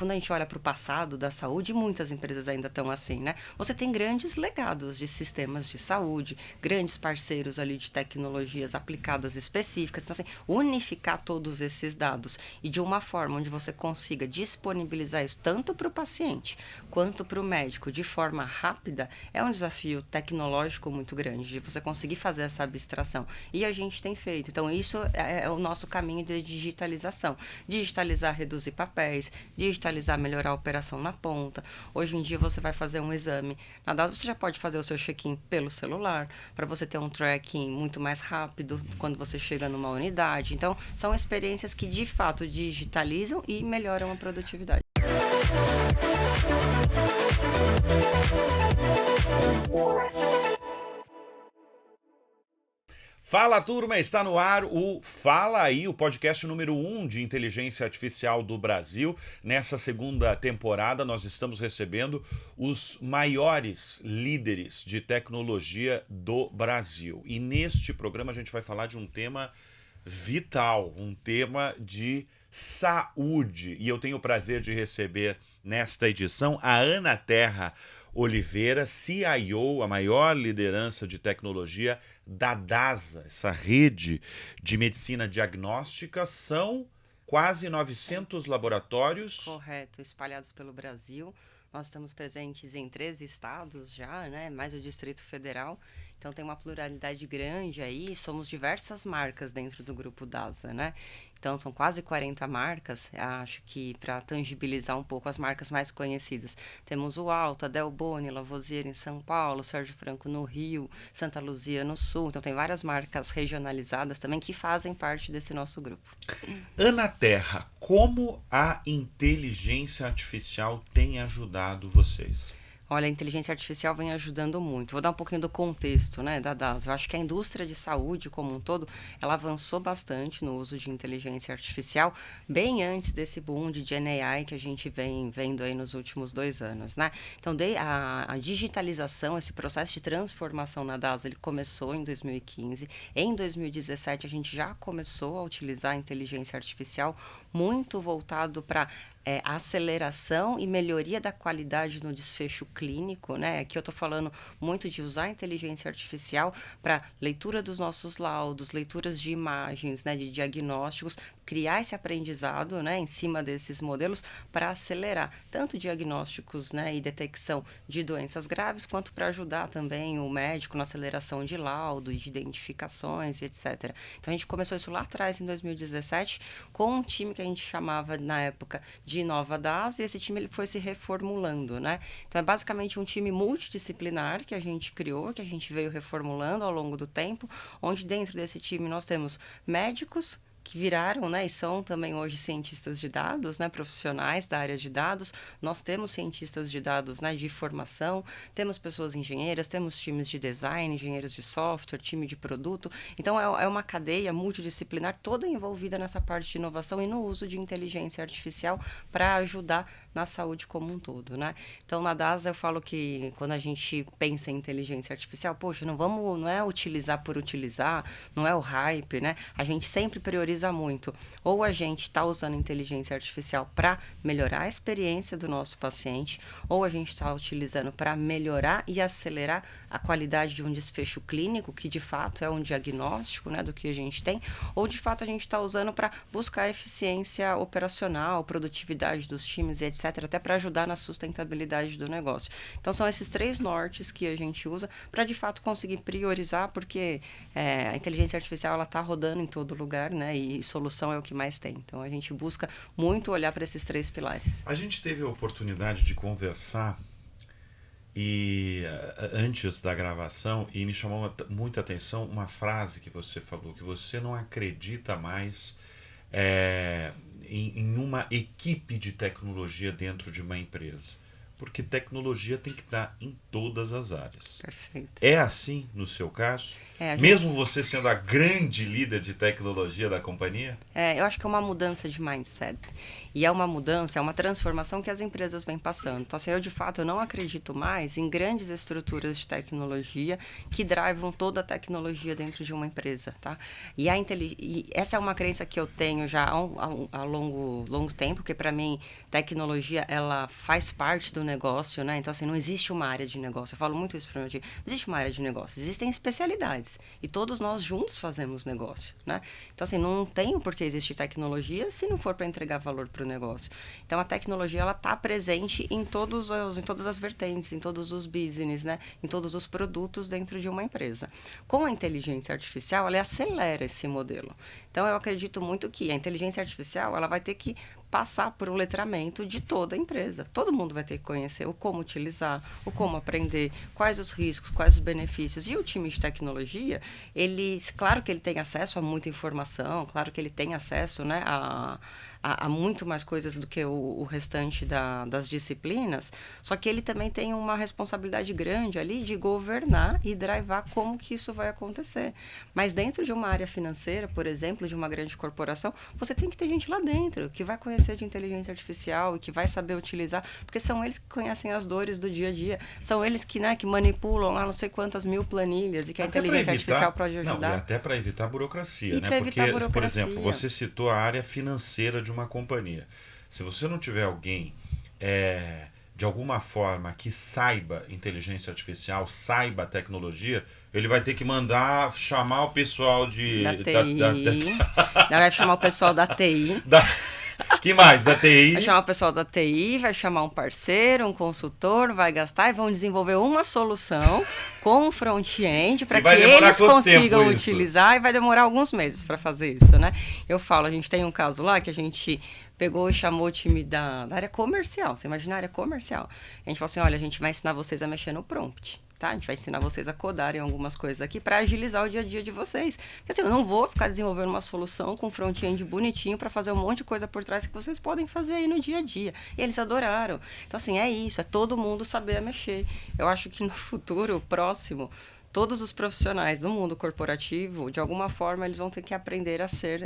quando a gente olha para o passado da saúde, muitas empresas ainda estão assim, né? Você tem grandes legados de sistemas de saúde, grandes parceiros ali de tecnologias aplicadas específicas. Então, assim, unificar todos esses dados e de uma forma onde você consiga disponibilizar isso tanto para o paciente quanto para o médico de forma rápida é um desafio tecnológico muito grande, de você conseguir fazer essa abstração. E a gente tem feito. Então, isso é o nosso caminho de digitalização. Digitalizar, reduzir papéis, digitalizar, melhorar a operação na ponta. Hoje em dia, você vai fazer um exame na DAS, você já pode fazer o seu check-in pelo celular, para você ter um tracking muito mais rápido quando você chega numa unidade. Então, são experiências que, de fato, digitalizam e melhoram a produtividade. Fala, turma, está no ar o Fala Aí, o podcast número 1 de inteligência artificial do Brasil. Nessa segunda temporada, nós estamos recebendo os maiores líderes de tecnologia do Brasil. E neste programa a gente vai falar de um tema vital, um tema de saúde. E eu tenho o prazer de receber nesta edição a Ana Terra Oliveira, CIO, a maior liderança de tecnologia da DASA, essa rede de medicina diagnóstica. São quase 900 laboratórios. Correto, espalhados pelo Brasil. Nós estamos presentes em 13 estados já, né? Mais o Distrito Federal. Então tem uma pluralidade grande aí. Somos diversas marcas dentro do grupo DASA, né? Então são quase 40 marcas. Acho que para tangibilizar um pouco as marcas mais conhecidas, temos o Alta, Delboni, Lavoisier em São Paulo, Sérgio Franco no Rio, Santa Luzia no Sul. Então tem várias marcas regionalizadas também que fazem parte desse nosso grupo. Ana Terra, como a inteligência artificial tem ajudado vocês? Olha, a inteligência artificial vem ajudando muito. Vou dar um pouquinho do contexto, né, da DAS. Eu acho que a indústria de saúde como um todo, ela avançou bastante no uso de inteligência artificial, bem antes desse boom de GenAI que a gente vem vendo aí nos últimos 2 anos, né? Então, a digitalização, esse processo de transformação na DAS, ele começou em 2015. Em 2017, a gente já começou a utilizar a inteligência artificial muito voltado para a aceleração e melhoria da qualidade no desfecho clínico, né? Aqui eu estou falando muito de usar a inteligência artificial para leitura dos nossos laudos, leituras de imagens, né, de diagnósticos, criar esse aprendizado, né, em cima desses modelos para acelerar tanto diagnósticos, né, e detecção de doenças graves, quanto para ajudar também o médico na aceleração de laudo e de identificações e etc. Então a gente começou isso lá atrás, em 2017, com um time que a gente chamava na época de Nova DAS, e esse time ele foi se reformulando, né? Então é basicamente um time multidisciplinar que a gente criou, que a gente veio reformulando ao longo do tempo, onde dentro desse time nós temos médicos que viraram, né, e são também hoje cientistas de dados, né, profissionais da área de dados. Nós temos cientistas de dados, né, de formação, temos pessoas engenheiras, temos times de design, engenheiros de software, time de produto. Então é uma cadeia multidisciplinar toda envolvida nessa parte de inovação e no uso de inteligência artificial para ajudar na saúde como um todo, né? Então, na DASA eu falo que quando a gente pensa em inteligência artificial, poxa, não é utilizar por utilizar, não é o hype, né? A gente sempre prioriza muito. Ou a gente está usando inteligência artificial para melhorar a experiência do nosso paciente, ou a gente está utilizando para melhorar e acelerar a qualidade de um desfecho clínico, que de fato é um diagnóstico, né, do que a gente tem, ou de fato a gente está usando para buscar eficiência operacional, produtividade dos times e etc., até para ajudar na sustentabilidade do negócio. Então são esses 3 nortes que a gente usa para de fato conseguir priorizar, porque a inteligência artificial ela está rodando em todo lugar, né, e solução é o que mais tem. Então a gente busca muito olhar para esses 3 pilares. A gente teve a oportunidade de conversar e antes da gravação, e me chamou muita atenção uma frase que você falou, que você não acredita mais em uma equipe de tecnologia dentro de uma empresa. Porque tecnologia tem que estar em todas as áreas. Perfeito. É assim no seu caso? Mesmo você sendo a grande líder de tecnologia da companhia? Eu acho que é uma mudança de mindset. E é uma mudança, é uma transformação que as empresas vêm passando. Então, assim, eu de fato eu não acredito mais em grandes estruturas de tecnologia que drivam toda a tecnologia dentro de uma empresa, tá? E essa é uma crença que eu tenho já há longo tempo, porque para mim tecnologia ela faz parte do negócio, né? Então, assim, não existe uma área de negócio. Eu falo muito isso para o meu time. Não existe uma área de negócio, existem especialidades. E todos nós juntos fazemos negócio, né? Então, assim, não tem por que existir tecnologia se não for para entregar valor para o negócio. Então, a tecnologia, ela está presente em todas as vertentes, em todos os business, né? Em todos os produtos dentro de uma empresa. Com a inteligência artificial, ela acelera esse modelo. Então, eu acredito muito que a inteligência artificial, ela vai ter que passar por um letramento de toda a empresa. Todo mundo vai ter que conhecer o como utilizar, o como aprender, quais os riscos, quais os benefícios. E o time de tecnologia, claro que ele tem acesso a muita informação, claro que ele tem acesso, né, a muito mais coisas do que o restante das disciplinas, só que ele também tem uma responsabilidade grande ali de governar e drivar como que isso vai acontecer. Mas dentro de uma área financeira, por exemplo, de uma grande corporação, você tem que ter gente lá dentro que vai conhecer de inteligência artificial e que vai saber utilizar, porque são eles que conhecem as dores do dia a dia, são eles que, né, que manipulam lá não sei quantas mil planilhas e que a inteligência artificial pode ajudar. Não, e até para evitar burocracia, né? Porque, por exemplo, você citou a área financeira de uma companhia. Se você não tiver alguém de alguma forma que saiba inteligência artificial, saiba tecnologia, ele vai ter que mandar chamar o pessoal da TI. Vai chamar o pessoal da TI. Que mais? Da TI? Vai chamar o pessoal da TI, vai chamar um parceiro, um consultor, vai gastar e vão desenvolver uma solução com um front-end para que eles consigam utilizar, e vai demorar alguns meses para fazer isso, né? Eu falo, a gente tem um caso lá que a gente pegou e chamou o time da área comercial. Você imagina a área comercial. A gente falou assim, olha, a gente vai ensinar vocês a mexer no prompt. Tá? A gente vai ensinar vocês a codarem algumas coisas aqui para agilizar o dia a dia de vocês. Porque assim, eu não vou ficar desenvolvendo uma solução com front-end bonitinho para fazer um monte de coisa por trás que vocês podem fazer aí no dia a dia. E eles adoraram. Então, assim, é isso. É todo mundo saber mexer. Eu acho que no futuro próximo, todos os profissionais do mundo corporativo, de alguma forma, eles vão ter que aprender a ser...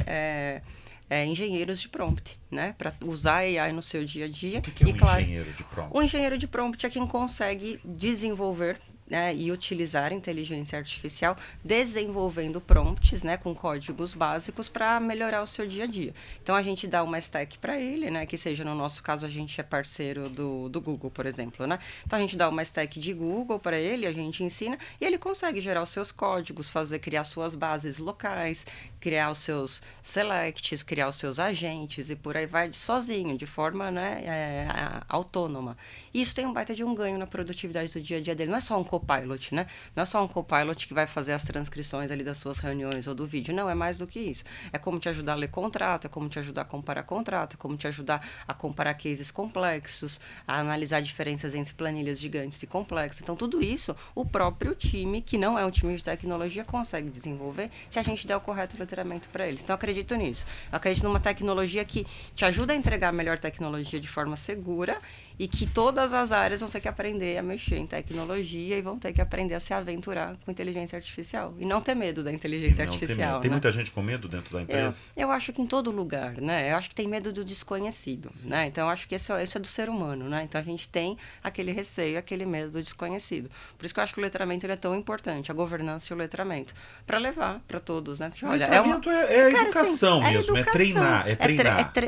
engenheiros de prompt, né? Para usar AI no seu dia a dia. O que é um engenheiro de prompt? Um engenheiro de prompt é quem consegue desenvolver, né, e utilizar inteligência artificial desenvolvendo prompts, né, com códigos básicos para melhorar o seu dia a dia. Então, a gente dá uma stack para ele, né, que seja, no nosso caso, a gente é parceiro do Google, por exemplo, né? Então, a gente dá uma stack de Google para ele, a gente ensina, e ele consegue gerar os seus códigos, criar suas bases locais, criar os seus selects, criar os seus agentes e por aí vai sozinho, de forma, né, autônoma. E isso tem um baita de um ganho na produtividade do dia a dia dele. Não é só um copilot, né? Não é só um copilot que vai fazer as transcrições ali das suas reuniões ou do vídeo. Não, é mais do que isso. É como te ajudar a ler contrato, é como te ajudar a comparar contrato, é como te ajudar a comparar cases complexos, a analisar diferenças entre planilhas gigantes e complexas. Então, tudo isso, o próprio time, que não é um time de tecnologia, consegue desenvolver se a gente der o correto letramento para eles. Então, eu acredito nisso. Eu acredito numa tecnologia que te ajuda a entregar a melhor tecnologia de forma segura e que todas as áreas vão ter que aprender a mexer em tecnologia e vão ter que aprender a se aventurar com inteligência artificial. E não ter medo da inteligência artificial. Tem muita gente com medo dentro da empresa? Eu acho que em todo lugar, né? Eu acho que tem medo do desconhecido, né? Então, eu acho que isso é do ser humano, né? Então, a gente tem aquele receio, aquele medo do desconhecido. Por isso que eu acho que o letramento ele é tão importante, a governança e o letramento, para levar para todos, né? Porque, olha, letramento é educação mesmo, é treinar.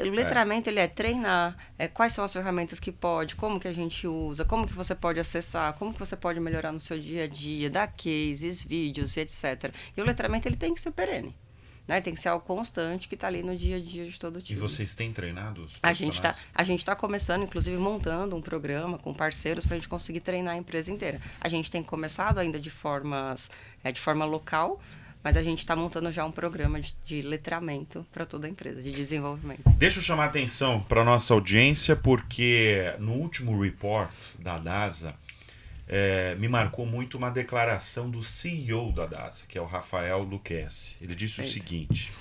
O letramento ele é treinar, quais são as ferramentas que pode, como que a gente usa, como que você pode acessar, como que você pode melhorar no seu dia a dia, dar cases, vídeos e etc. E o letramento ele tem que ser perene, né? Tem que ser algo constante que está ali no dia a dia de todo time. E vocês têm treinado os profissionais? A gente está começando, inclusive montando um programa com parceiros para a gente conseguir treinar a empresa inteira. A gente tem começado ainda de forma local, mas a gente está montando já um programa de letramento para toda a empresa, de desenvolvimento. Deixa eu chamar a atenção para a nossa audiência, porque no último report da DASA, me marcou muito uma declaração do CEO da DASA, que é o Rafael Lucchesi. Ele disse o seguinte: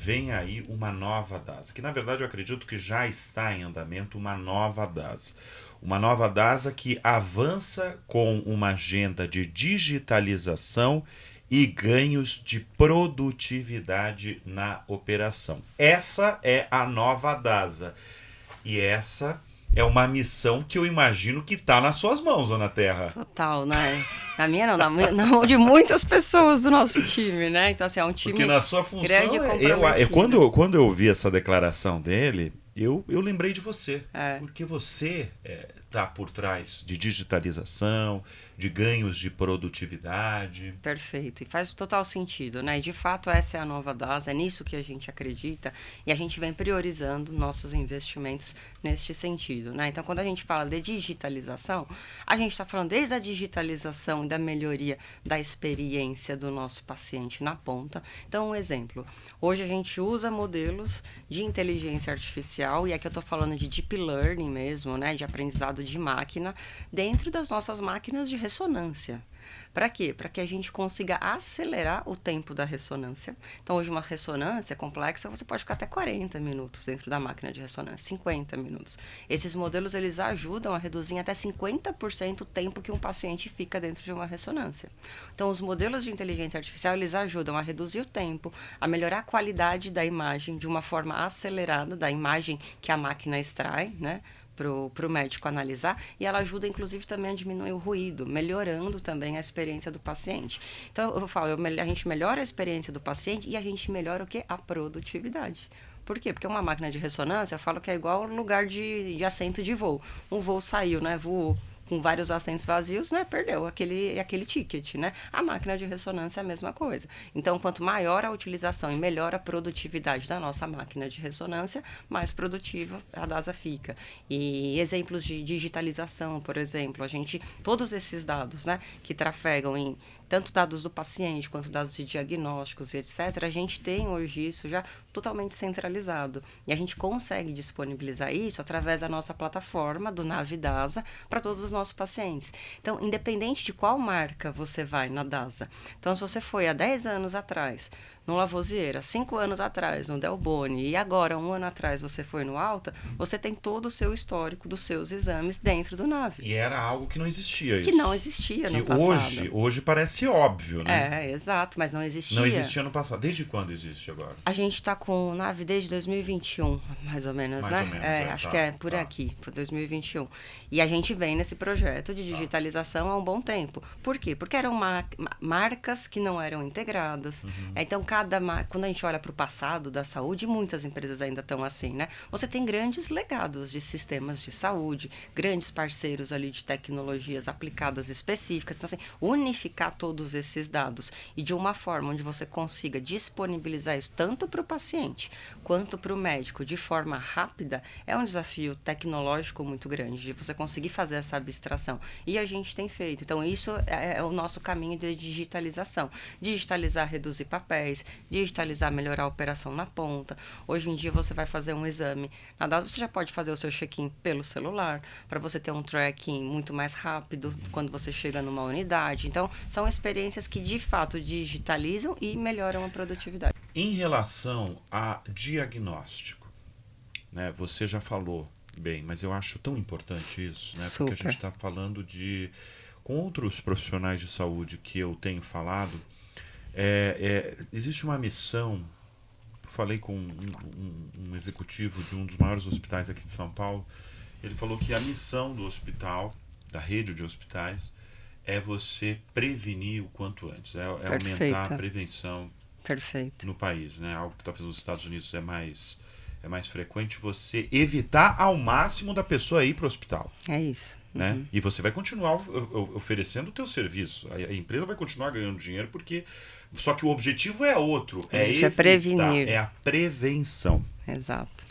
vem aí uma nova DASA, que na verdade eu acredito que já está em andamento uma nova DASA. Uma nova DASA que avança com uma agenda de digitalização e ganhos de produtividade na operação. Essa é a nova DASA. E essa é uma missão que eu imagino que está nas suas mãos, Dona Terra. Total, né? Na minha não, na mão de muitas pessoas do nosso time, né? Então, assim, é um time porque na sua função, grande e comprometido. quando eu ouvi essa declaração dele, eu lembrei de você. Porque você está por trás de digitalização, de ganhos de produtividade. Perfeito, e faz total sentido, né? E de fato essa é a nova DASA, é nisso que a gente acredita e a gente vem priorizando nossos investimentos neste sentido, né? Então, quando a gente fala de digitalização, a gente está falando desde a digitalização e da melhoria da experiência do nosso paciente na ponta. Então, um exemplo, hoje a gente usa modelos de inteligência artificial, e aqui eu estou falando de deep learning mesmo, né? De aprendizado de máquina, dentro das nossas máquinas de ressonância. Para quê? Para que a gente consiga acelerar o tempo da ressonância. Então, hoje, uma ressonância complexa, você pode ficar até 40 minutos dentro da máquina de ressonância, 50 minutos. Esses modelos, eles ajudam a reduzir em até 50% o tempo que um paciente fica dentro de uma ressonância. Então, os modelos de inteligência artificial, eles ajudam a reduzir o tempo, a melhorar a qualidade da imagem de uma forma acelerada, da imagem que a máquina extrai, né? Para o médico analisar, e ela ajuda, inclusive, também a diminuir o ruído, melhorando também a experiência do paciente. Então, eu falo, a gente melhora a experiência do paciente e a gente melhora o quê? A produtividade. Por quê? Porque uma máquina de ressonância, eu falo que é igual lugar de assento de voo. Um voo saiu, né? Voou com vários assentos vazios, né? Perdeu aquele ticket, né? A máquina de ressonância é a mesma coisa. Então, quanto maior a utilização e melhor a produtividade da nossa máquina de ressonância, mais produtiva a DASA fica. E exemplos de digitalização, por exemplo, todos esses dados, né? Que trafegam em tanto dados do paciente quanto dados de diagnósticos e etc., a gente tem hoje isso já totalmente centralizado. E a gente consegue disponibilizar isso através da nossa plataforma, do Navidasa, para todos os nossos pacientes. Então, independente de qual marca você vai na DASA, então se você foi há 10 anos atrás no Lavoisier, 5 anos atrás no Delboni e agora, 1 ano atrás, você foi no Alta, você tem todo o seu histórico dos seus exames dentro do Navi. E era algo que não existia isso. Que não existia no passado. Hoje parece óbvio, né? Exato, mas não existia. Não existia no passado. Desde quando existe agora? A gente está com o Navi desde 2021, mais ou menos, né? Acho que é por aqui, por 2021. E a gente vem nesse projeto de digitalização há um bom tempo. Por quê? Porque eram marcas que não eram integradas. Então, quando a gente olha para o passado da saúde, muitas empresas ainda estão assim, né? Você tem grandes legados de sistemas de saúde, grandes parceiros ali de tecnologias aplicadas específicas. Então, assim, unificar todos esses dados e de uma forma onde você consiga disponibilizar isso tanto para o paciente quanto para o médico de forma rápida, é um desafio tecnológico muito grande, de você conseguir fazer essa abstração. E a gente tem feito. Então, isso é o nosso caminho de digitalização. Digitalizar, reduzir papéis, digitalizar, melhorar a operação na ponta. Hoje em dia, você vai fazer um exame na DASA, você já pode fazer o seu check-in pelo celular, para você ter um tracking muito mais rápido quando você chega numa unidade. Então, são experiências que, de fato, digitalizam e melhoram a produtividade. Em relação a diagnóstico, né, você já falou bem, mas eu acho tão importante isso, né? Porque a gente está falando com outros profissionais de saúde que eu tenho falado, existe uma missão. Falei com um executivo de um dos maiores hospitais aqui de São Paulo. Ele falou que a missão do hospital, da rede de hospitais, é você prevenir o quanto antes, é aumentar a prevenção no país, né? Algo que talvez nos Estados Unidos é mais frequente, você evitar ao máximo da pessoa ir para o hospital. É isso. Né? E você vai continuar oferecendo o teu serviço. A empresa vai continuar ganhando dinheiro porque... Só que o objetivo é outro. É prevenir. É a prevenção. Exato.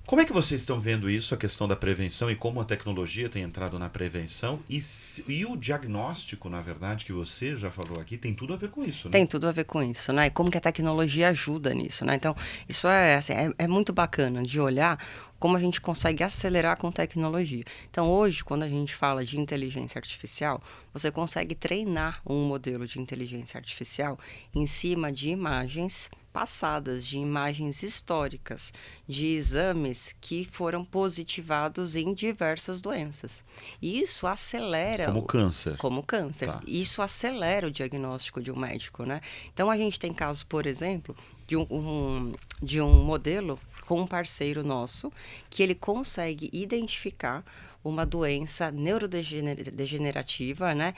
Como é que vocês estão vendo isso, a questão da prevenção e como a tecnologia tem entrado na prevenção e o diagnóstico, na verdade, que você já falou aqui, tem tudo a ver com isso, né? Tem tudo a ver com isso, né? E como que a tecnologia ajuda nisso, né? Então, isso é muito bacana de olhar como a gente consegue acelerar com tecnologia. Então, hoje, quando a gente fala de inteligência artificial, você consegue treinar um modelo de inteligência artificial em cima de imagens passadas, de imagens históricas, de exames que foram positivados em diversas doenças. E isso acelera... Como câncer. Como câncer. Tá. Isso acelera o diagnóstico de um médico, né? Então, a gente tem casos, por exemplo, de um modelo com um parceiro nosso, que ele consegue identificar uma doença neurodegenerativa, né?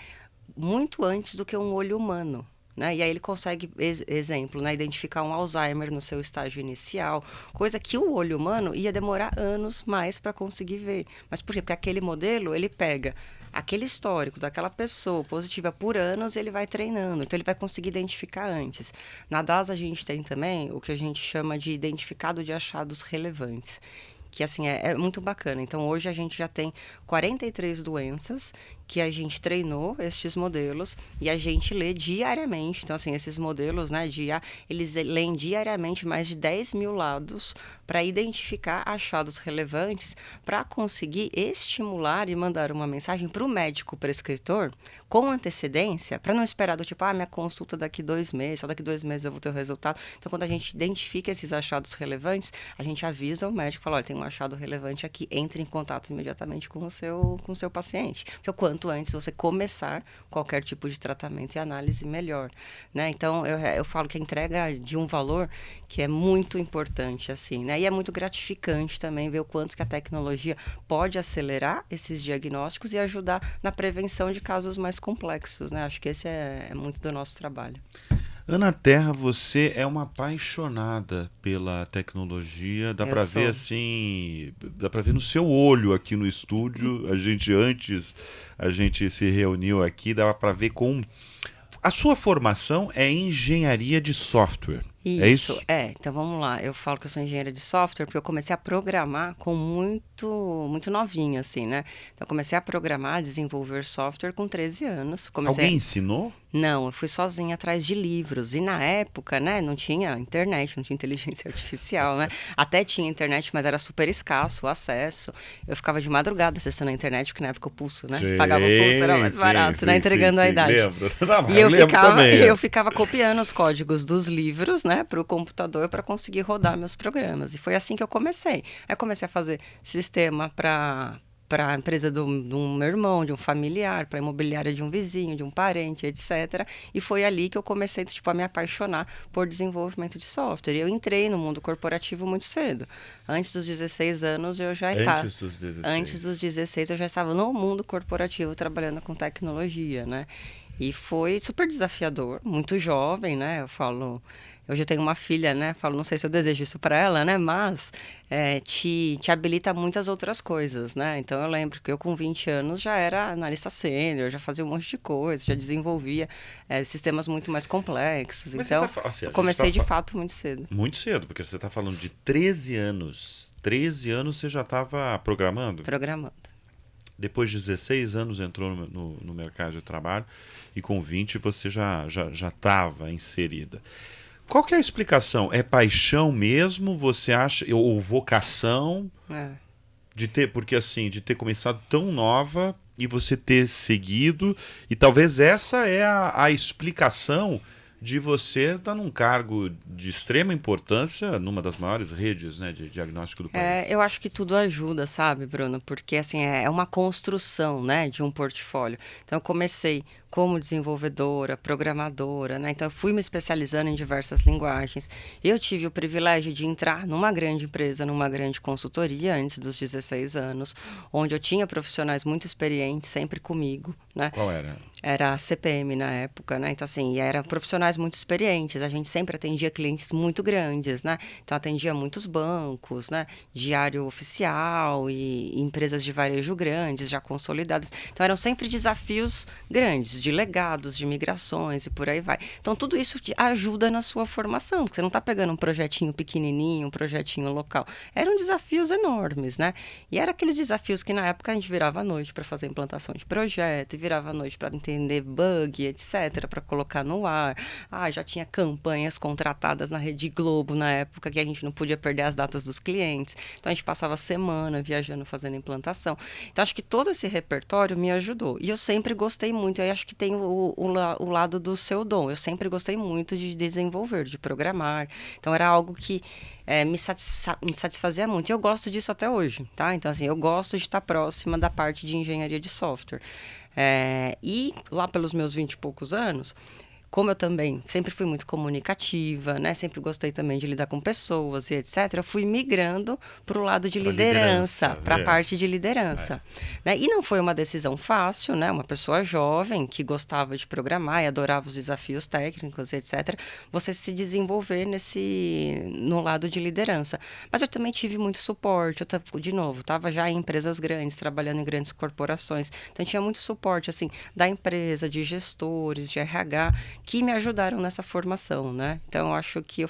Muito antes do que um olho humano. Né? E aí ele consegue, exemplo, né? Identificar um Alzheimer no seu estágio inicial, coisa que o olho humano ia demorar anos mais para conseguir ver. Mas por quê? Porque aquele modelo, ele pega aquele histórico daquela pessoa positiva por anos, ele vai treinando, então ele vai conseguir identificar antes. Na DAS a gente tem também o que a gente chama de identificado de achados relevantes, que assim é muito bacana. Então hoje a gente já tem 43 doenças que a gente treinou estes modelos e a gente lê diariamente. Então assim, esses modelos, né, eles leem diariamente mais de 10 mil lados para identificar achados relevantes, para conseguir estimular e mandar uma mensagem para o médico prescritor com antecedência, para não esperar do tipo, minha consulta daqui 2 meses, só daqui 2 meses eu vou ter o resultado. Então, quando a gente identifica esses achados relevantes, a gente avisa o médico, fala, olha, tem um achado relevante aqui, entre em contato imediatamente com o seu paciente. Porque o quanto antes você começar qualquer tipo de tratamento e análise, melhor. Né? Então, eu falo que a entrega de um valor que é muito importante, assim, né? E é muito gratificante também ver o quanto que a tecnologia pode acelerar esses diagnósticos e ajudar na prevenção de casos mais complexos, né? Acho que esse é muito do nosso trabalho. Ana Terra, você é uma apaixonada pela tecnologia, dá para ver assim, dá para ver no seu olho aqui no estúdio. A gente se reuniu aqui, dava para ver com a sua formação é engenharia de software. Isso, então vamos lá. Eu falo que eu sou engenheira de software porque eu comecei a programar com muito novinha, assim, né? Então eu comecei a programar, desenvolver software com 13 anos. Alguém ensinou? Não, eu fui sozinha atrás de livros. E na época, né, não tinha internet, não tinha inteligência artificial, né? Até tinha internet, mas era super escasso o acesso. Eu ficava de madrugada acessando a internet, porque na época o pulso, né? Pagava o pulso, era mais barato, né? Entregando a idade. Lembro. Não, eu ficava copiando os códigos dos livros, né, para o computador para conseguir rodar meus programas. E foi assim que eu comecei. Aí eu comecei a fazer sistema para a empresa de um meu irmão, de um familiar, para a imobiliária de um vizinho, de um parente, etc. E foi ali que eu comecei, tipo, a me apaixonar por desenvolvimento de software. E eu entrei no mundo corporativo muito cedo. Antes dos 16 anos, eu já estava... Antes dos 16, eu já estava no mundo corporativo, trabalhando com tecnologia, né? E foi super desafiador, muito jovem, né? Eu falo... Hoje eu tenho uma filha, né? Falo, não sei se eu desejo isso para ela, né? Mas te habilita a muitas outras coisas, né? Então, eu lembro que eu, com 20 anos, já era analista sênior, já fazia um monte de coisa, já desenvolvia sistemas muito mais complexos. Mas então, eu comecei, de fato, muito cedo. Muito cedo, porque você está falando de 13 anos. 13 anos você já estava programando? Programando. Depois de 16 anos entrou no mercado de trabalho e com 20 você já estava inserida. Qual que é a explicação? É paixão mesmo? Você acha, ou vocação de ter começado tão nova e você ter seguido, e talvez essa é a explicação de você estar num cargo de extrema importância numa das maiores redes, né, de diagnóstico do país. Eu acho que tudo ajuda, sabe, Bruno? Porque assim, é uma construção, né, de um portfólio. Então eu comecei como desenvolvedora, programadora, né? Então eu fui me especializando em diversas linguagens. Eu tive o privilégio de entrar numa grande empresa, numa grande consultoria antes dos 16 anos, onde eu tinha profissionais muito experientes sempre comigo, né? Qual era? Era a CPM na época, né? Então, assim, eram profissionais muito experientes. A gente sempre atendia clientes muito grandes, né? Então, atendia muitos bancos, né? Diário Oficial e empresas de varejo grandes, já consolidadas. Então, eram sempre desafios grandes, de legados, de migrações e por aí vai. Então, tudo isso te ajuda na sua formação, porque você não está pegando um projetinho pequenininho, um projetinho local. Eram desafios enormes, né? E eram aqueles desafios que, na época, a gente virava à noite para fazer implantação de projeto, e virava à noite para entender bug, etc, para colocar no ar. Já tinha campanhas contratadas na Rede Globo na época que a gente não podia perder as datas dos clientes. Então a gente passava a semana viajando, fazendo implantação. Então acho que todo esse repertório me ajudou. E eu sempre gostei muito. Eu acho que tem o lado do seu dom. Eu sempre gostei muito de desenvolver, de programar. Então era algo que me satisfazia muito. E eu gosto disso até hoje, tá? Então, assim, eu gosto de estar próxima da parte de engenharia de software. E lá pelos meus 20 e poucos anos, como eu também sempre fui muito comunicativa, né? Sempre gostei também de lidar com pessoas e etc. Eu fui migrando para o lado de liderança, para a parte de liderança. Né? E não foi uma decisão fácil, né? Uma pessoa jovem que gostava de programar e adorava os desafios técnicos e etc. Você se desenvolver no lado de liderança. Mas eu também tive muito suporte. De novo, estava já em empresas grandes, trabalhando em grandes corporações. Então, tinha muito suporte, assim, da empresa, de gestores, de RH, que me ajudaram nessa formação, né? Então, eu acho que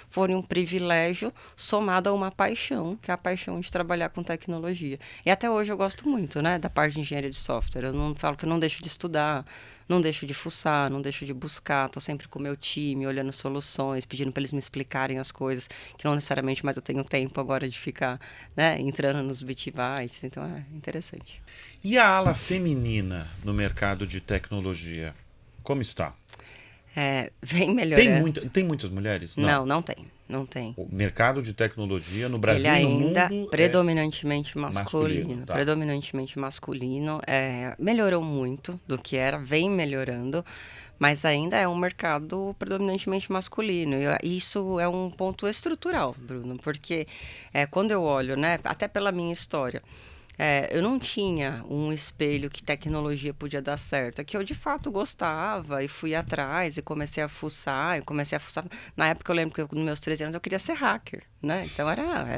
foi um privilégio somado a uma paixão, que é a paixão de trabalhar com tecnologia. E até hoje eu gosto muito, né, da parte de engenharia de software. Eu não falo que eu não deixo de estudar, não deixo de fuçar, não deixo de buscar. Estou sempre com o meu time, olhando soluções, pedindo para eles me explicarem as coisas, que não necessariamente mais eu tenho tempo agora de ficar, né, entrando nos bitbytes. Então, é interessante. E a ala feminina no mercado de tecnologia? Como está? Vem melhorando. Tem muitas mulheres? Não tem. Não tem. O mercado de tecnologia no Brasil e no mundo predominantemente masculino. Tá. Predominantemente masculino. Melhorou muito do que era, vem melhorando, mas ainda é um mercado predominantemente masculino. E isso é um ponto estrutural, Bruno, porque quando eu olho, né, até pela minha história, eu não tinha um espelho que tecnologia podia dar certo. É que eu, de fato, gostava e fui atrás e comecei a fuçar. Na época, eu lembro que nos meus 13 anos eu queria ser hacker, né? Então,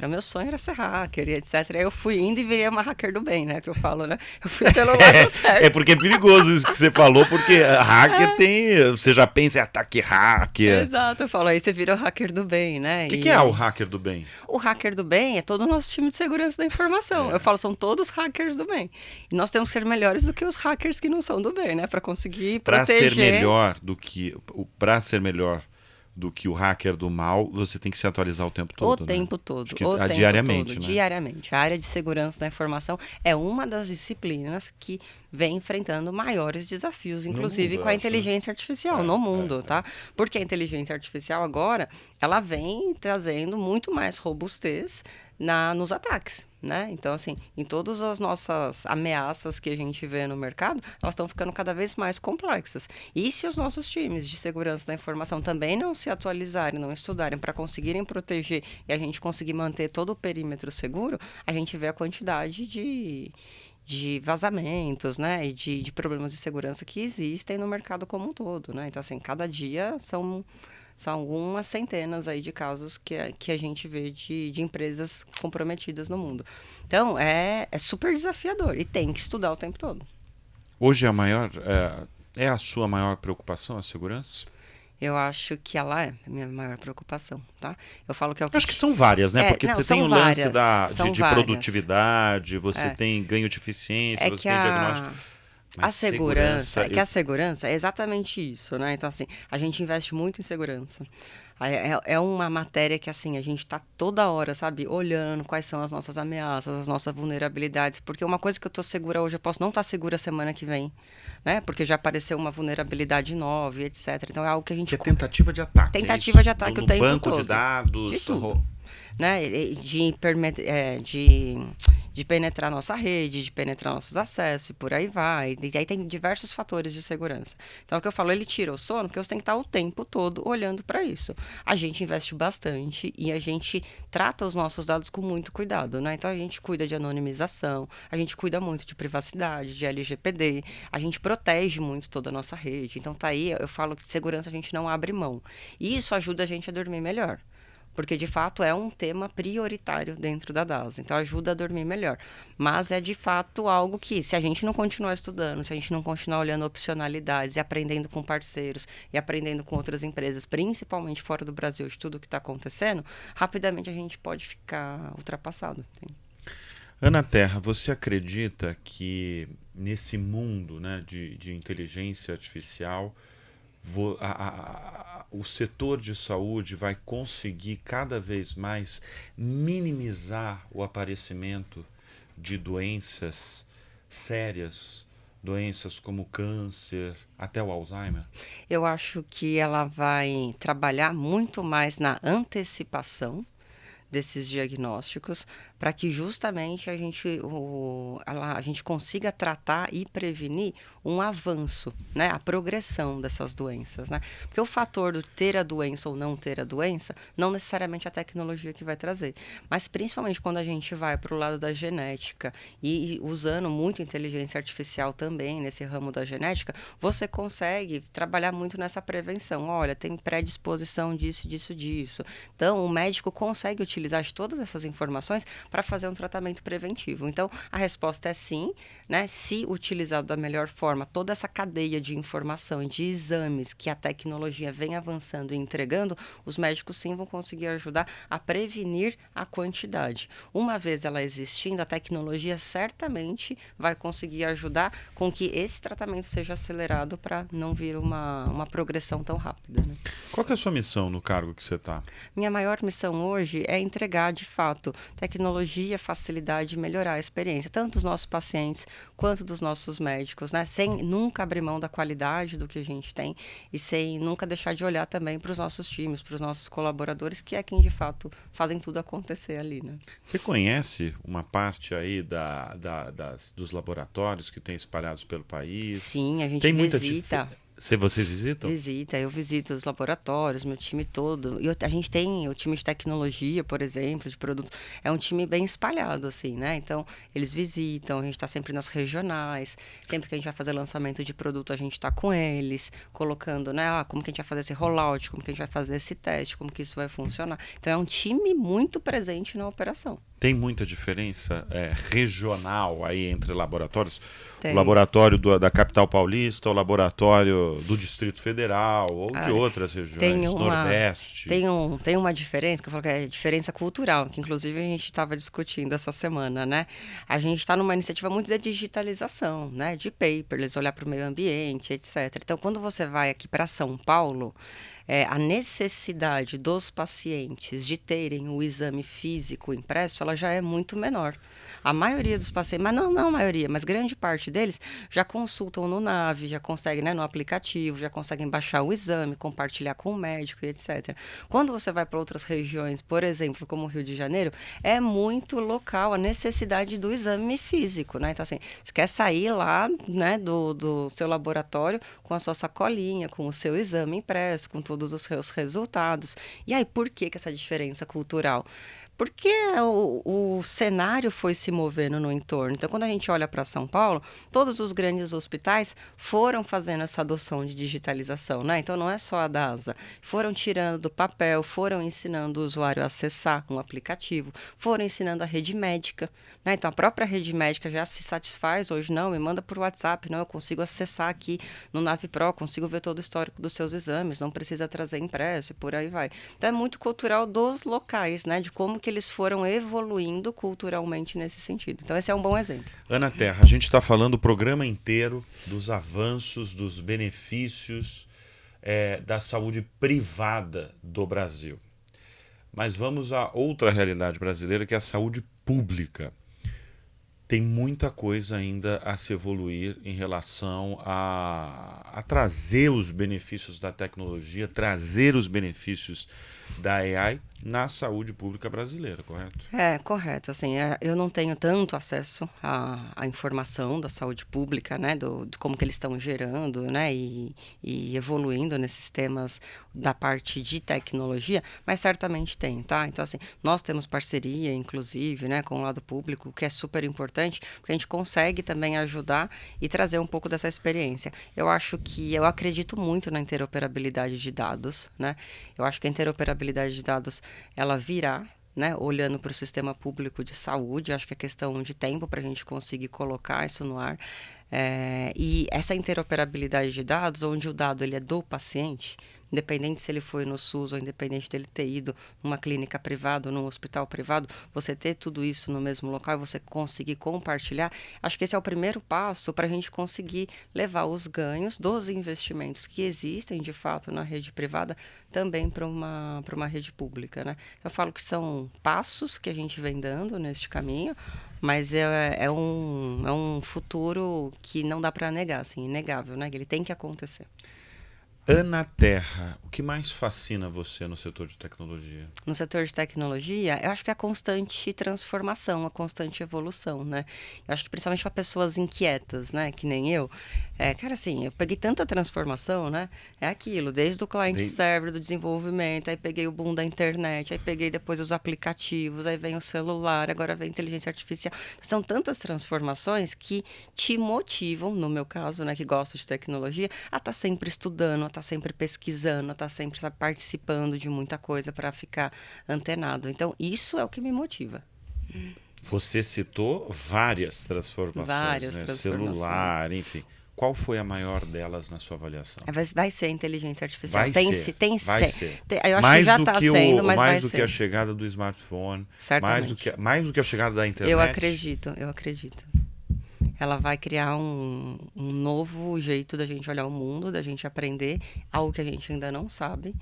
o meu sonho era ser hacker e etc. Aí eu fui indo e virei uma hacker do bem, né? Que eu falo, né? Eu fui pelo lado certo. Porque é perigoso isso que você falou, porque hacker tem... Você já pensa em ataque hacker. Exato, eu falo, aí você vira o hacker do bem, né? O que é o hacker do bem? O hacker do bem é todo o nosso time de segurança da informação. Eu falo, são todos hackers do bem. E nós temos que ser melhores do que os hackers que não são do bem, né? Para conseguir proteger. Para ser melhor do que o hacker do mal, você tem que se atualizar o tempo todo. Tempo todo. Diariamente, né? Diariamente. A área de segurança da informação é uma das disciplinas que vem enfrentando maiores desafios, inclusive com a inteligência artificial no mundo, tá? Porque a inteligência artificial agora, ela vem trazendo muito mais robustez nos ataques, né? Então, assim, em todas as nossas ameaças que a gente vê no mercado, elas estão ficando cada vez mais complexas. E se os nossos times de segurança da informação também não se atualizarem, não estudarem para conseguirem proteger e a gente conseguir manter todo o perímetro seguro, a gente vê a quantidade de vazamentos, né? E de problemas de segurança que existem no mercado como um todo, né? Então, assim, cada dia são algumas centenas aí de casos que a gente vê de empresas comprometidas no mundo. Então, é super desafiador e tem que estudar o tempo todo. Hoje é a sua maior preocupação a segurança? Eu acho que ela é a minha maior preocupação, tá? Eu falo que é o que... Acho que são várias, né? Porque você tem o lance de produtividade, você tem ganho de eficiência, você tem diagnóstico... A segurança é exatamente isso, né? Então, assim, a gente investe muito em segurança. É uma matéria que, assim, a gente está toda hora, sabe, olhando quais são as nossas ameaças, as nossas vulnerabilidades. Porque uma coisa que eu estou segura hoje, eu posso não estar segura semana que vem, né? Porque já apareceu uma vulnerabilidade nova e etc. Então, é algo que a gente... Que é tentativa de ataque. Tentativa de ataque o tempo banco todo. De dados. De tudo. Né? De penetrar nossa rede, de penetrar nossos acessos e por aí vai. E aí tem diversos fatores de segurança. Então, é o que eu falo, ele tira o sono, porque você tem que estar o tempo todo olhando para isso. A gente investe bastante e a gente trata os nossos dados com muito cuidado, né? Então, a gente cuida de anonimização, a gente cuida muito de privacidade, de LGPD, a gente protege muito toda a nossa rede. Então, tá aí, eu falo que de segurança a gente não abre mão. E isso ajuda a gente a dormir melhor. Porque, de fato, é um tema prioritário dentro da DAS. Então, ajuda a dormir melhor. Mas é, de fato, algo que, se a gente não continuar estudando, se a gente não continuar olhando opcionalidades e aprendendo com parceiros e aprendendo com outras empresas, principalmente fora do Brasil, de tudo que está acontecendo, rapidamente a gente pode ficar ultrapassado. Entende? Ana Terra, você acredita que nesse mundo, né, de inteligência artificial, o setor de saúde vai conseguir cada vez mais minimizar o aparecimento de doenças sérias, doenças como câncer, até o Alzheimer? Eu acho que ela vai trabalhar muito mais na antecipação desses diagnósticos, para que justamente a gente consiga tratar e prevenir um avanço, né? A progressão dessas doenças, né? Porque o fator do ter a doença ou não ter a doença, não necessariamente a tecnologia que vai trazer, mas principalmente quando a gente vai para o lado da genética e usando muito inteligência artificial também nesse ramo da genética, você consegue trabalhar muito nessa prevenção. Olha, tem predisposição disso, disso, disso. Então, o médico consegue utilizar de todas essas informações para fazer um tratamento preventivo. Então, a resposta é sim, né? Se utilizado da melhor forma, toda essa cadeia de informação, de exames que a tecnologia vem avançando e entregando, os médicos sim vão conseguir ajudar a prevenir a quantidade. Uma vez ela existindo, a tecnologia certamente vai conseguir ajudar com que esse tratamento seja acelerado para não vir uma progressão tão rápida, né? Qual que é a sua missão no cargo que você está? Minha maior missão hoje é entregar, de fato, tecnologia, facilidade e melhorar a experiência, tanto dos nossos pacientes quanto dos nossos médicos, né? Sem nunca abrir mão da qualidade do que a gente tem e sem nunca deixar de olhar também para os nossos times, para os nossos colaboradores, que é quem, de fato, fazem tudo acontecer ali, né? Você conhece uma parte aí dos laboratórios que tem espalhados pelo país? Sim, a gente tem visita. Se vocês visitam? Eu visito os laboratórios, meu time todo. E a gente tem o time de tecnologia, por exemplo, de produtos. É um time bem espalhado, assim, né? Então, eles visitam, a gente está sempre nas regionais. Sempre que a gente vai fazer lançamento de produto, a gente está com eles, colocando, né? Como que a gente vai fazer esse rollout, como que a gente vai fazer esse teste, como que isso vai funcionar. Então, é um time muito presente na operação. Tem muita diferença regional aí entre laboratórios? Tem. O laboratório da capital paulista, o laboratório do Distrito Federal ou de outras regiões, Nordeste? Tem uma diferença, que eu falo que é diferença cultural, que inclusive a gente estava discutindo essa semana, né? A gente está numa iniciativa muito de digitalização, né? De paperless, olhar para o meio ambiente, etc. Então, quando você vai aqui para São Paulo, a necessidade dos pacientes de terem o exame físico impresso, ela já é muito menor. A maioria dos pacientes, mas não a maioria, mas grande parte deles já consultam no Nave, já conseguem, né, no aplicativo, já conseguem baixar o exame, compartilhar com o médico e etc. Quando você vai para outras regiões, por exemplo, como o Rio de Janeiro, é muito local a necessidade do exame físico, né? Então, assim, você quer sair lá, né, do seu laboratório com a sua sacolinha, com o seu exame impresso, com todos os seus resultados. E aí, por que essa diferença cultural? Porque o cenário foi se movendo no entorno. Então, quando a gente olha para São Paulo, todos os grandes hospitais foram fazendo essa adoção de digitalização, né? Então, não é só a DASA. Foram tirando do papel, foram ensinando o usuário a acessar um aplicativo, foram ensinando a rede médica, né? Então, a própria rede médica já se satisfaz hoje. Não, me manda por WhatsApp, não, eu consigo acessar aqui no NavePro, consigo ver todo o histórico dos seus exames, não precisa trazer impresso e por aí vai. Então, é muito cultural dos locais, né? De como que eles foram evoluindo culturalmente nesse sentido. Então, esse é um bom exemplo. Ana Terra, a gente está falando o programa inteiro dos avanços, dos benefícios da saúde privada do Brasil. Mas vamos a outra realidade brasileira, que é a saúde pública. Tem muita coisa ainda a se evoluir em relação a trazer os benefícios da tecnologia, trazer os benefícios da AI na saúde pública brasileira, correto? Correto. Assim, eu não tenho tanto acesso à informação da saúde pública, né, de como que eles estão gerando, né, e evoluindo nesses temas da parte de tecnologia, mas certamente tem, tá? Então, assim, nós temos parceria, inclusive, né, com o lado público, que é super importante, porque a gente consegue também ajudar e trazer um pouco dessa experiência. Eu acredito muito na interoperabilidade de dados, né? Eu acho que a interoperabilidade de dados, ela virá, né, olhando para o sistema público de saúde. Acho que é questão de tempo para a gente conseguir colocar isso no ar. E essa interoperabilidade de dados, onde o dado ele é do paciente, independente se ele foi no SUS ou independente dele ter ido numa clínica privada ou num hospital privado, você ter tudo isso no mesmo local e você conseguir compartilhar, acho que esse é o primeiro passo para a gente conseguir levar os ganhos dos investimentos que existem, de fato, na rede privada, também para uma rede pública, né? Eu falo que são passos que a gente vem dando neste caminho, mas é um futuro que não dá para negar, assim, inegável, né? Ele tem que acontecer. Anaterra, o que mais fascina você no setor de tecnologia? No setor de tecnologia, eu acho que é a constante transformação, a constante evolução, né? Eu acho que principalmente para pessoas inquietas, né? Que nem eu. Cara, assim, eu peguei tanta transformação, né? É aquilo, desde o client-server, do desenvolvimento, aí peguei o boom da internet, aí peguei depois os aplicativos, aí vem o celular, agora vem a inteligência artificial. São tantas transformações que te motivam, no meu caso, né? Que gosto de tecnologia, a estar sempre estudando, a estar sempre pesquisando, a estar sempre, sabe, participando de muita coisa para ficar antenado. Então, isso é o que me motiva. Você citou várias transformações, Várias né? transformações. Celular, enfim. Qual foi a maior delas na sua avaliação? Vai ser a inteligência artificial. Vai Tem ser. Eu acho mais que já do está que sendo, mas mais vai do ser. que a chegada do smartphone, Certamente. mais do que a chegada da internet. Eu acredito. Ela vai criar um novo jeito da gente olhar o mundo, da gente aprender algo que a gente ainda não sabe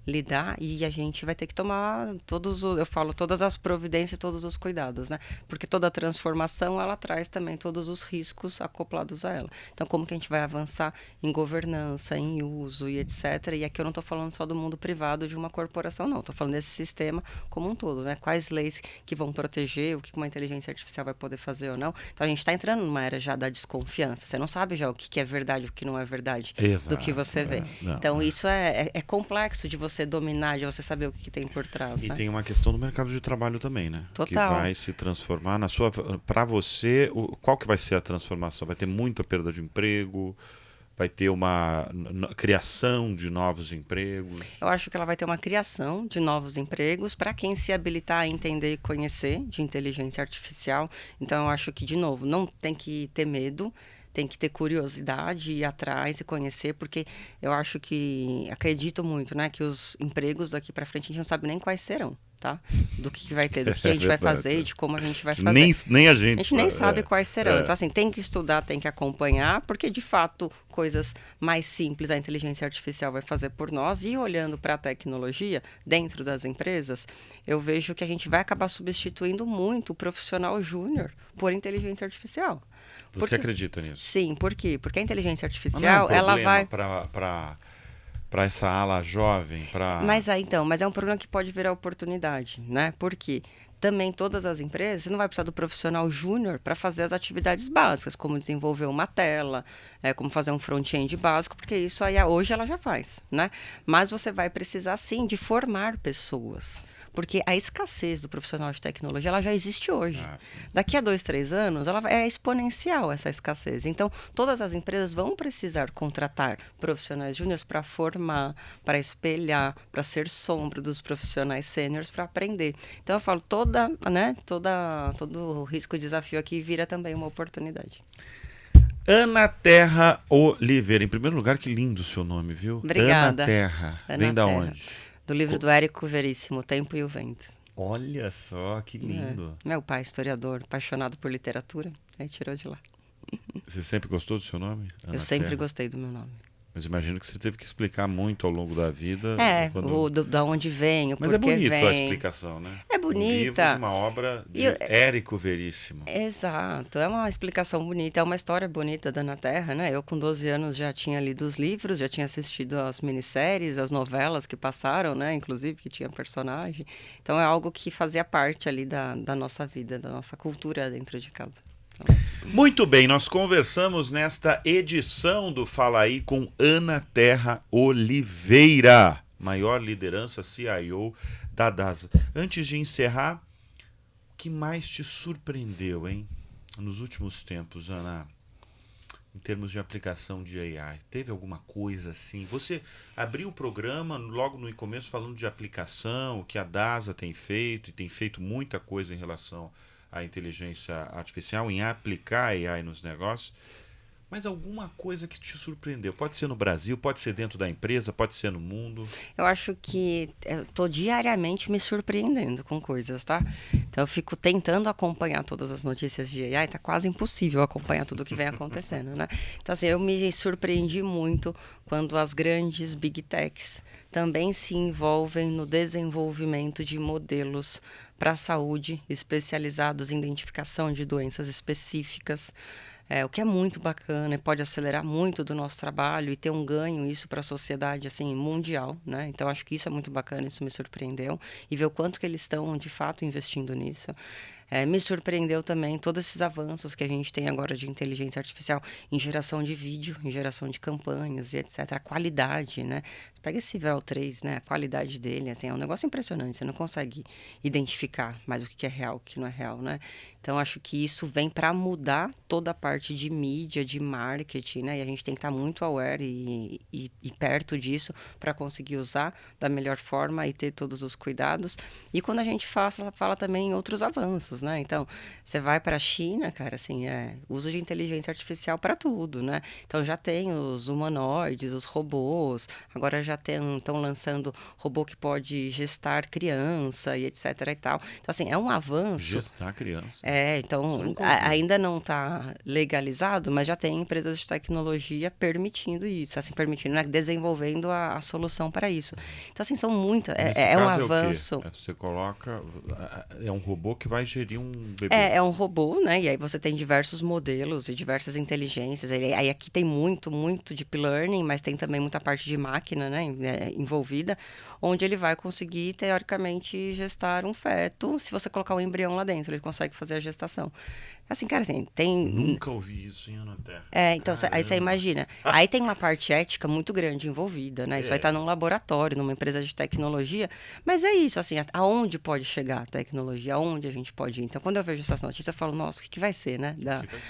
lidar, e a gente vai ter que tomar todas as providências e todos os cuidados, né? Porque toda transformação, ela traz também todos os riscos acoplados a ela. Então, como que a gente vai avançar em governança, em uso e etc. E aqui eu não estou falando só do mundo privado de uma corporação, não. Estou falando desse sistema como um todo, né? Quais leis que vão proteger, o que uma inteligência artificial vai poder fazer ou não. Então, a gente está entrando numa era já da desconfiança. Você não sabe já o que é verdade e o que não é verdade. Exato, do que você vê. Então, isso é complexo de você dominar, de você saber o que tem por trás. E né? tem uma questão do mercado de trabalho também, né? Total. Que vai se transformar para você, qual que vai ser a transformação? Vai ter muita perda de emprego? Vai ter uma criação de novos empregos? Eu acho que ela vai ter uma criação de novos empregos para quem se habilitar a entender e conhecer de inteligência artificial. Então, eu acho que, de novo, não tem que ter medo, tem que ter curiosidade, ir atrás e conhecer, porque eu acho que, acredito muito, né, que os empregos daqui para frente a gente não sabe nem quais serão, tá? Do que vai ter, do que a gente vai fazer e de como a gente vai fazer. Nem a gente nem sabe quais serão. Então, assim, tem que estudar, tem que acompanhar, porque, de fato, coisas mais simples a inteligência artificial vai fazer por nós. E olhando para a tecnologia dentro das empresas, eu vejo que a gente vai acabar substituindo muito o profissional júnior por inteligência artificial. Você acredita nisso? Sim, por quê? Porque a inteligência artificial, não é um ela vai... para essa ala jovem, Mas é um problema que pode virar oportunidade, né? Porque também todas as empresas, você não vai precisar do profissional júnior para fazer as atividades básicas, como desenvolver uma tela, como fazer um front-end básico, porque isso aí hoje ela já faz, né? Mas você vai precisar, sim, de formar pessoas. Porque a escassez do profissional de tecnologia, ela já existe hoje. Daqui a 2, 3 anos, é exponencial essa escassez. Então, todas as empresas vão precisar contratar profissionais júniores para formar, para espelhar, para ser sombra dos profissionais sêniores para aprender. Então, eu falo, todo o risco e desafio aqui vira também uma oportunidade. Anaterra Oliveira. Em primeiro lugar, que lindo o seu nome, viu? Obrigada. Anaterra. Vem da onde? Do livro do Érico Veríssimo, O Tempo e o Vento. Olha só, que lindo. Meu pai, historiador, apaixonado por literatura, aí tirou de lá. Você sempre gostou do seu nome? Eu sempre gostei do meu nome. Mas imagino que você teve que explicar muito ao longo da vida. Da onde vem, o porquê vem. Mas é bonito a explicação, né? É bonita. Um livro de uma obra de Érico Veríssimo. Exato, é uma explicação bonita, é uma história bonita da Anaterra, né? Eu com 12 anos já tinha lido os livros, já tinha assistido as minisséries, as novelas que passaram, né? Inclusive que tinha personagem. Então é algo que fazia parte ali da nossa vida, da nossa cultura dentro de casa. Muito bem, nós conversamos nesta edição do Fala Aí com Anaterra Oliveira, maior liderança CIO da DASA. Antes de encerrar, o que mais te surpreendeu, hein? Nos últimos tempos, Ana, em termos de aplicação de AI, teve alguma coisa assim? Você abriu o programa logo no começo falando de aplicação, o que a DASA tem feito, e tem feito muita coisa em relação à inteligência artificial, em aplicar AI nos negócios. Mas alguma coisa que te surpreendeu? Pode ser no Brasil, pode ser dentro da empresa, pode ser no mundo. Eu acho que eu tô diariamente me surpreendendo com coisas, tá? Então eu fico tentando acompanhar todas as notícias de AI, tá quase impossível acompanhar tudo o que vem acontecendo, né? Então assim, eu me surpreendi muito quando as grandes big techs também se envolvem no desenvolvimento de modelos para a saúde especializados em identificação de doenças específicas. O que é muito bacana e pode acelerar muito do nosso trabalho e ter um ganho isso para a sociedade assim mundial, né? Então acho que isso é muito bacana, isso me surpreendeu e ver o quanto que eles estão de fato investindo nisso. Me surpreendeu também todos esses avanços que a gente tem agora de inteligência artificial em geração de vídeo, em geração de campanhas e etc. A qualidade, né? Pega esse VEL3, né? A qualidade dele, assim, é um negócio impressionante. Você não consegue identificar mais o que é real, o que não é real, né? Então, acho que isso vem para mudar toda a parte de mídia, de marketing, né? E a gente tem que estar muito aware e perto disso para conseguir usar da melhor forma e ter todos os cuidados. E quando a gente fala também em outros avanços, né? Então, você vai para a China, cara, assim, uso de inteligência artificial para tudo, né? Então, já tem os humanoides, os robôs, agora já estão lançando robô que pode gestar criança e etc e tal. Então, assim, é um avanço. Gestar criança. Então, ainda não está legalizado, mas já tem empresas de tecnologia permitindo isso, assim, permitindo, né? Desenvolvendo a solução para isso. Então, assim, são muitas. É um avanço. Você coloca. É um robô que vai gerir um bebê. É um robô, né? E aí você tem diversos modelos e diversas inteligências. Aí aqui tem muito deep learning, mas tem também muita parte de máquina, né? Envolvida, onde ele vai conseguir, teoricamente, gestar um feto. Se você colocar um embrião lá dentro, ele consegue fazer a gestação. Assim, cara, assim, tem... Nunca ouvi isso em Ana Terra. Então, aí você imagina. Aí tem uma parte ética muito grande envolvida, né? Isso aí tá num laboratório, numa empresa de tecnologia. Mas é isso, assim, aonde pode chegar a tecnologia? Aonde a gente pode ir? Então, quando eu vejo essas notícias, eu falo, nossa, o que vai ser, né?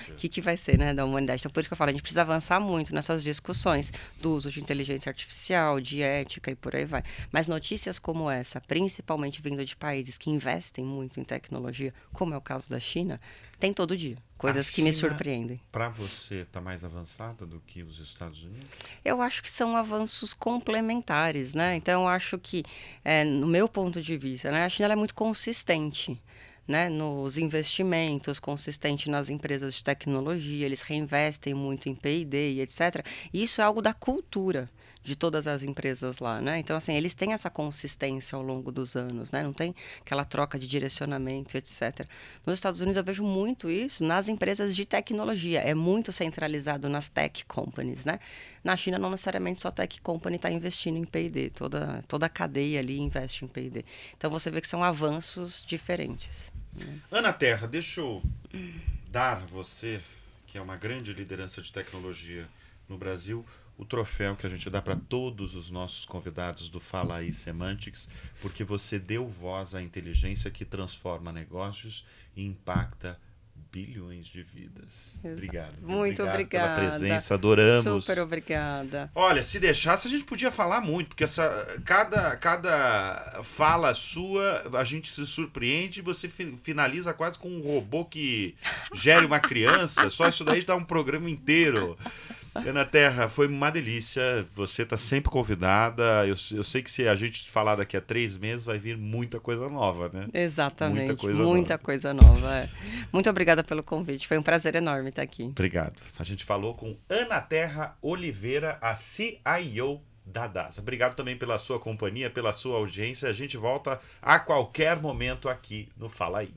O que vai ser, né? Da humanidade. Então, por isso que eu falo, a gente precisa avançar muito nessas discussões do uso de inteligência artificial, de ética e por aí vai. Mas notícias como essa, principalmente vindo de países que investem muito em tecnologia, como é o caso da China, tem todo dia. Coisas que me surpreendem. Para você, está mais avançada do que os Estados Unidos? Eu acho que são avanços complementares, né? Então, eu acho que, no meu ponto de vista, né, a China ela é muito consistente, né, nos investimentos, consistente nas empresas de tecnologia, eles reinvestem muito em P&D e etc. E isso é algo da cultura de todas as empresas lá, né? Então, assim, eles têm essa consistência ao longo dos anos, né? Não tem aquela troca de direcionamento, etc. Nos Estados Unidos eu vejo muito isso nas empresas de tecnologia. É muito centralizado nas tech companies, né? Na China, não necessariamente só a tech company está investindo em P&D. Toda a cadeia ali investe em P&D. Então, você vê que são avanços diferentes. Né? Ana Terra, deixa eu dar a você, que é uma grande liderança de tecnologia no Brasil, o troféu que a gente dá para todos os nossos convidados do Fala Aí Semantics, porque você deu voz à inteligência que transforma negócios e impacta bilhões de vidas. Obrigado. Muito obrigada pela presença, adoramos. Super obrigada. Olha, se deixasse, a gente podia falar muito, porque cada fala sua, a gente se surpreende e você finaliza quase com um robô que gere uma criança. Só isso daí dá um programa inteiro. Ana Terra, foi uma delícia. Você está sempre convidada. Eu sei que se a gente falar daqui a 3 meses, vai vir muita coisa nova, né? Exatamente. Muita coisa nova. Muito obrigada pelo convite. Foi um prazer enorme estar aqui. Obrigado. A gente falou com Ana Terra Oliveira, a CIO da DASA. Obrigado também pela sua companhia, pela sua audiência. A gente volta a qualquer momento aqui no Fala Aí.